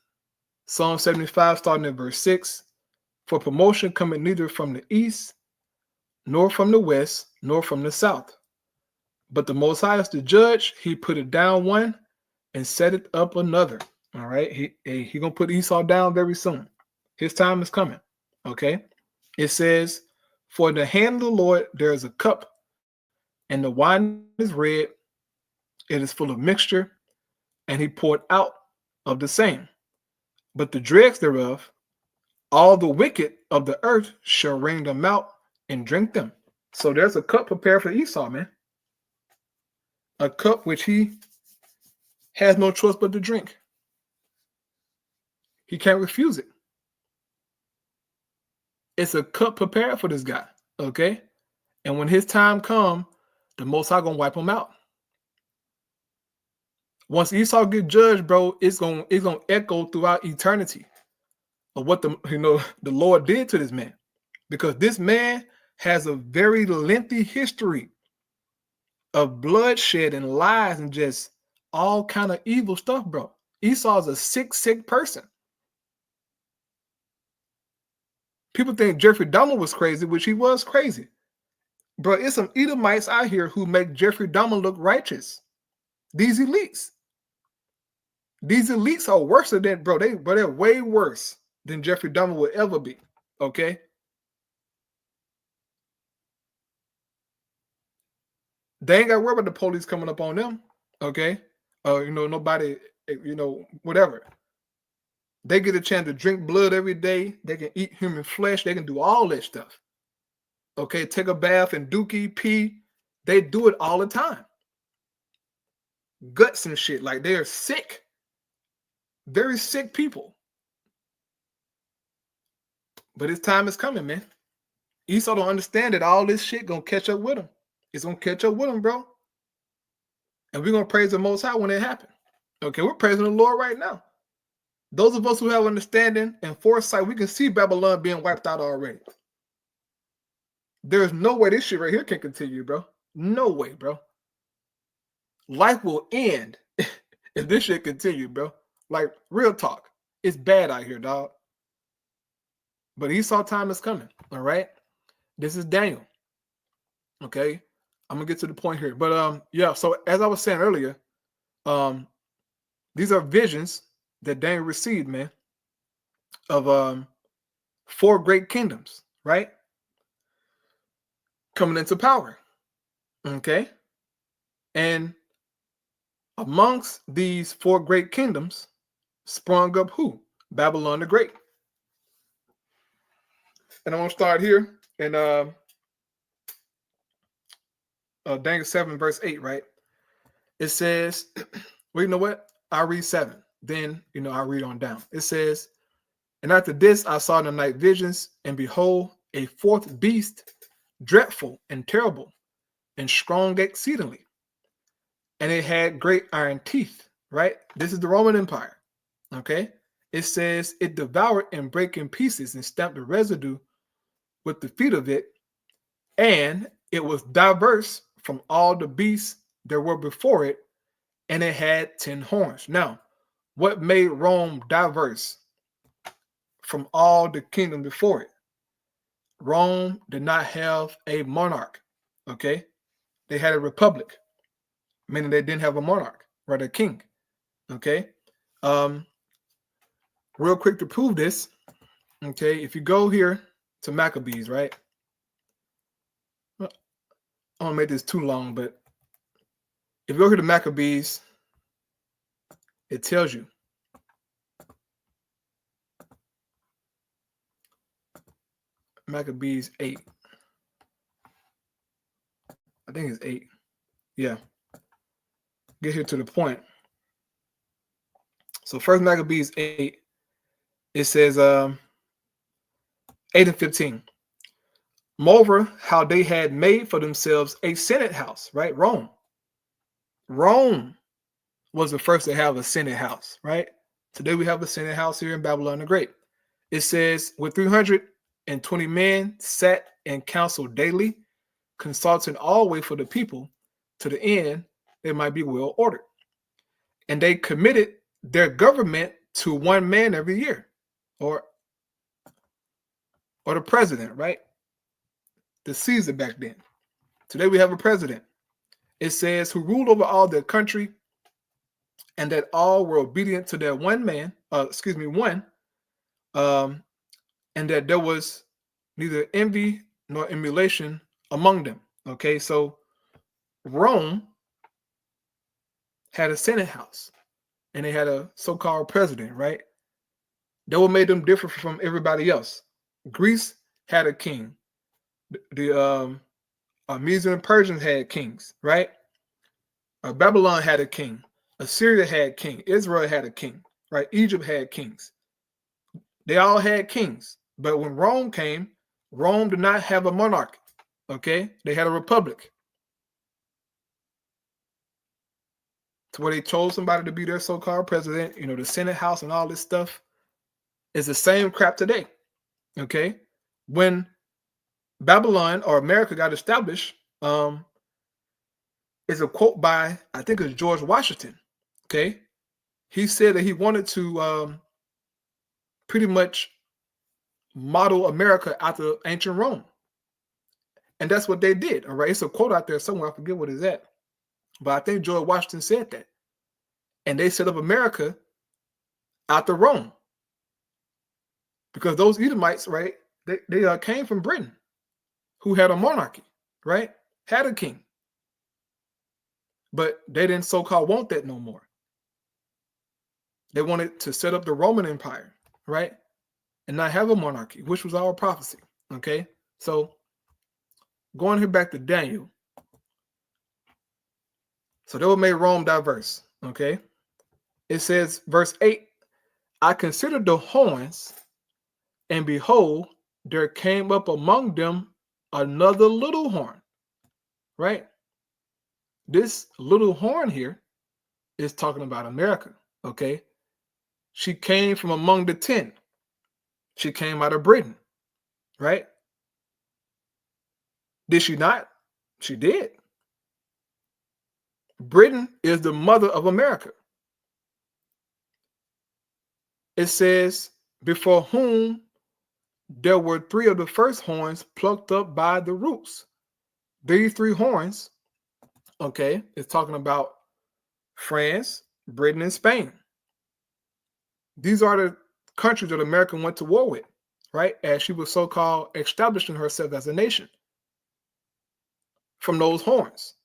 Psalm 75, starting at verse 6. For promotion cometh neither from the east, nor from the west, nor from the south. But the Most High is the judge. He put it down one and set it up another. All right. He gonna put Esau down very soon. His time is coming. Okay. It says, for in the hand of the Lord there is a cup, and the wine is red. It is full of mixture, and he poured out of the same. But the dregs thereof, all the wicked of the earth shall wring them out and drink them. So there's a cup prepared for Esau, man. A cup which he has no choice but to drink. He can't refuse it. It's a cup prepared for this guy, okay? And when his time comes, the Most High gonna wipe him out. Once Esau get judged, bro, it's gonna echo throughout eternity of what the Lord did to this man, because this man has a very lengthy history of bloodshed and lies and just all kind of evil stuff, bro. Esau is a sick person. People think Jeffrey Dahmer was crazy, which he was crazy. Bro, it's some Edomites out here who make Jeffrey Dahmer look righteous. These elites. These elites are worse than, bro, they're way worse than Jeffrey Dahmer would ever be. Okay? They ain't got to worry about the police coming up on them. Okay? Nobody, whatever. They get a chance to drink blood every day. They can eat human flesh. They can do all that stuff. Okay? Take a bath and dookie, pee. They do it all the time. Guts and shit. Like, they're sick. Very sick people. But his time is coming, man. Esau don't understand that all this shit gonna catch up with him. It's gonna catch up with him, bro. And we're gonna praise the Most High when it happens. Okay, we're praising the Lord right now. Those of us who have understanding and foresight, we can see Babylon being wiped out already. There's no way this shit right here can continue, bro. No way, bro. Life will end if this shit continue, bro. Like, real talk. It's bad out here, dog. But Esau time is coming, all right? This is Daniel. Okay? I'm going to get to the point here. But, yeah, so as I was saying earlier, these are visions that Daniel received, man, of 4 great kingdoms, right? Coming into power, okay? And amongst these 4 great kingdoms sprung up who? Babylon the Great. And I'm going to start here in Daniel 7, verse 8, right? It says, well, you know what? I'll read 7. Then, I'll read on down. It says, and after this, I saw in the night visions, and behold, a 4th beast, dreadful and terrible, and strong exceedingly. And it had great iron teeth, right? This is the Roman Empire, okay? It says, it devoured and brake in pieces and stamped the residue with the feet of it, and it was diverse from all the beasts there were before it, and it had 10 horns. Now, what made Rome diverse from all the kingdom before it? Rome did not have a monarch, okay? They had a republic, meaning they didn't have a monarch, right? A king, okay? Real quick to prove this, okay? If you go here to Maccabees, right? I don't want to make this too long, but if you go here to Maccabees, it tells you. Maccabees 8. I think it's 8. Yeah. Get here to the point. So first Maccabees 8, it says 8 and 15. Moreover, how they had made for themselves a senate house, right? Rome was the first to have a senate house, right? Today we have a senate house here in Babylon the Great. It says, with 320 men sat and counseled daily, consulting always for the people, to the end they might be well ordered. And they committed their government to one man every year, or the president, right? The Caesar back then. Today we have a president. It says, who ruled over all their country, and that all were obedient to their one, and that there was neither envy nor emulation among them. Okay, so Rome had a senate house, and they had a so-called president, right? That what made them different from everybody else. Greece had a king. The Medes and Persians had kings, right? Babylon had a king. Assyria had king. Israel had a king, right? Egypt had kings. They all had kings. But when Rome came, Rome did not have a monarch, okay? They had a republic. To where they chose somebody to be their so-called president, the Senate House and all this stuff is the same crap today, okay? When Babylon or America got established, is a quote by, I think it's George Washington. Okay. He said that he wanted to pretty much model America after ancient Rome. And that's what they did. All right. It's a quote out there somewhere. I forget what it's at. But I think George Washington said that. And they set up America after Rome. Because those Edomites, right, they came from Britain, who had a monarchy, right? Had a king. But they didn't so-called want that no more. They wanted to set up the Roman Empire, right? And not have a monarchy, which was our prophecy, okay? So going here back to Daniel. So they were made Rome diverse, okay? It says, verse 8, I considered the horns, and behold, there came up among them another little horn, right? This little horn here is talking about America, okay? She came from among the 10. She came out of Britain, right? Did she not? She did. Britain is the mother of America. It says, before whom there were 3 of the first horns plucked up by the roots. These 3 horns, okay, it's talking about France, Britain, and Spain. These are the countries that America went to war with, right? As she was so-called establishing herself as a nation. From those horns,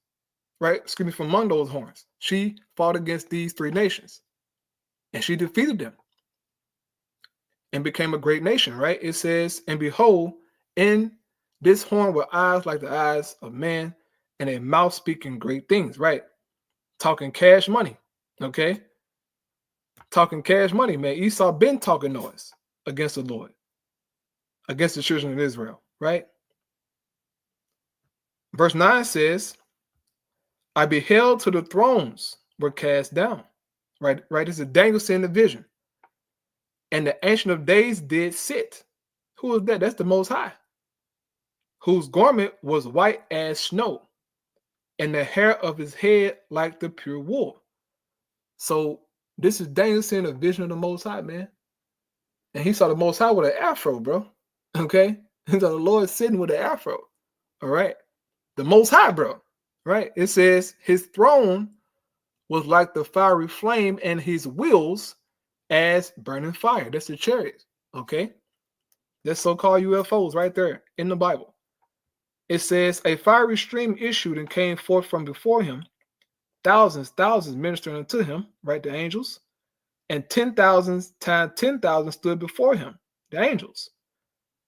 right? Excuse me, from among those horns. She fought against these 3 nations. And she defeated them. And became a great nation, right? It says, and behold, in this horn were eyes like the eyes of man, and a mouth speaking great things, right? Talking cash money, okay? Talking cash money, man. Esau been talking noise against the Lord, against the children of Israel, right? Verse 9 says, I beheld till the thrones were cast down, right? This is Daniel seeing the vision. And the Ancient of Days did sit. Who is that? That's the Most High, whose garment was white as snow, and the hair of his head like the pure wool. So this is Daniel seeing a vision of the Most High, man. And he saw the Most High with an afro, bro. Okay? He saw the Lord sitting with an afro. All right? The Most High, bro. Right? It says his throne was like the fiery flame, and his wheels as burning fire. That's the chariot. Okay? That's so-called UFOs right there in the Bible. It says a fiery stream issued and came forth from before him, thousands ministering unto him, right? The angels, and 10,000 times 10,000 stood before him, the angels.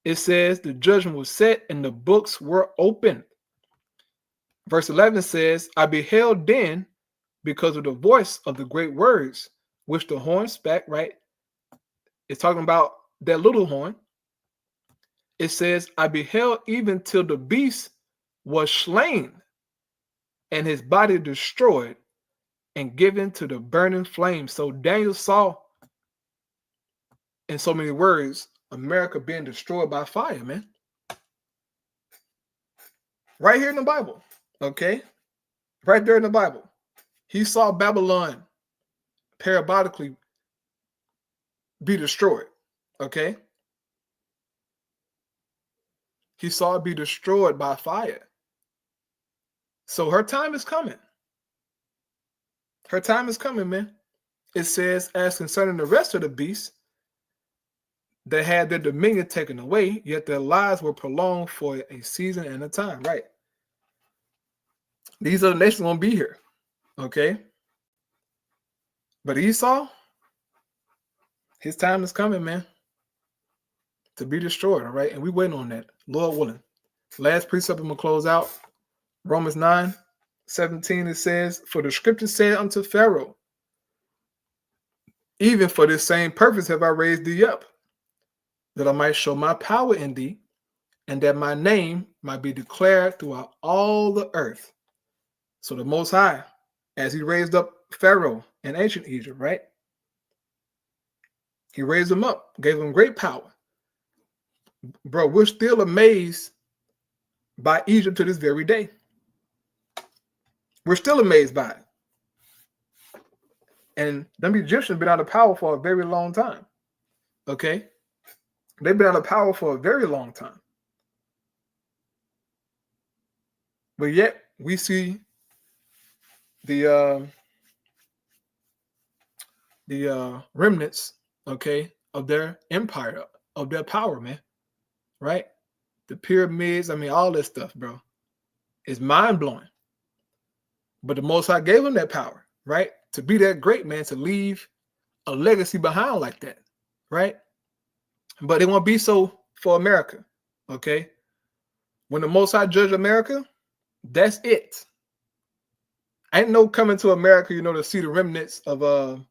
It says the judgment was set and the books were opened. Verse 11 says, I beheld then, because of the voice of the great words which the horn spake, right? It's talking about that little horn. It says, I beheld even till the beast was slain and his body destroyed and given to the burning flame. So Daniel saw, in so many words, America being destroyed by fire, man. Right here in the Bible, okay? Right there in the Bible. He saw Babylon parabolically be destroyed, okay? He saw it be destroyed by fire. So her time is coming. Her time is coming, man. It says, as concerning the rest of the beasts, they had their dominion taken away, yet their lives were prolonged for a season and a time, right? These other nations won't be here, okay? But Esau, his time is coming, man, to be destroyed, all right? And we waiting on that, Lord willing. Last precept I'm going to close out. Romans 9:17, it says, for the scripture said unto Pharaoh, even for this same purpose have I raised thee up, that I might show my power in thee, and that my name might be declared throughout all the earth. So the Most High, as he raised up Pharaoh in ancient Egypt, right? He raised him up, gave him great power. Bro, we're still amazed by Egypt to this very day. We're still amazed by it. And them Egyptians been out of power for a very long time. Okay? They've been out of power for a very long time. But yet we see the remnants, okay, of their empire, of their power, man. Right? The pyramids, I mean, all this stuff, bro. It's mind-blowing. But the Most High gave them that power, right? To be that great, man, to leave a legacy behind like that, right? But it won't be so for America, okay? When the Most High judge America, that's it. Ain't no coming to America, you know, to see the remnants of the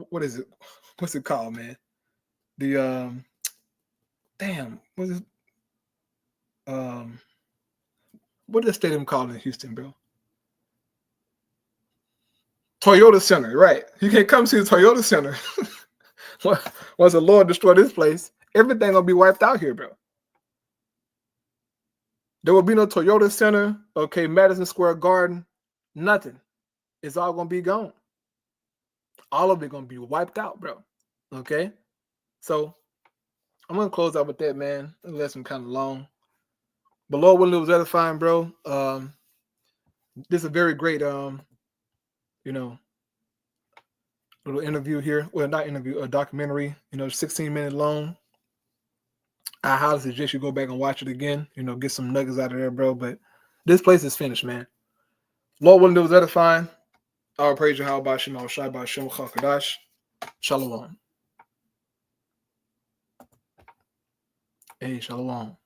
what is it? What's it called, man? The damn, what is what is the stadium called in Houston, bro? Toyota Center, right? You can't come see the Toyota Center. Once the Lord destroy this place, everything gonna be wiped out here, bro. There will be no Toyota Center, okay, Madison Square Garden, nothing. It's all gonna be gone. All of it gonna be wiped out, bro. Okay? So I'm gonna close out with that, man. The lesson kind of long. But Lord willing, it was edifying, bro. This is a very great you know, little interview here. Well, not interview, a documentary, 16-minute long. I highly suggest you go back and watch it again, get some nuggets out of there, bro. But this place is finished, man. Lord willing, it was edifying. I'll praise you, how about Shema Shai by Shem Chakadash. Shalom. Hey, shalom.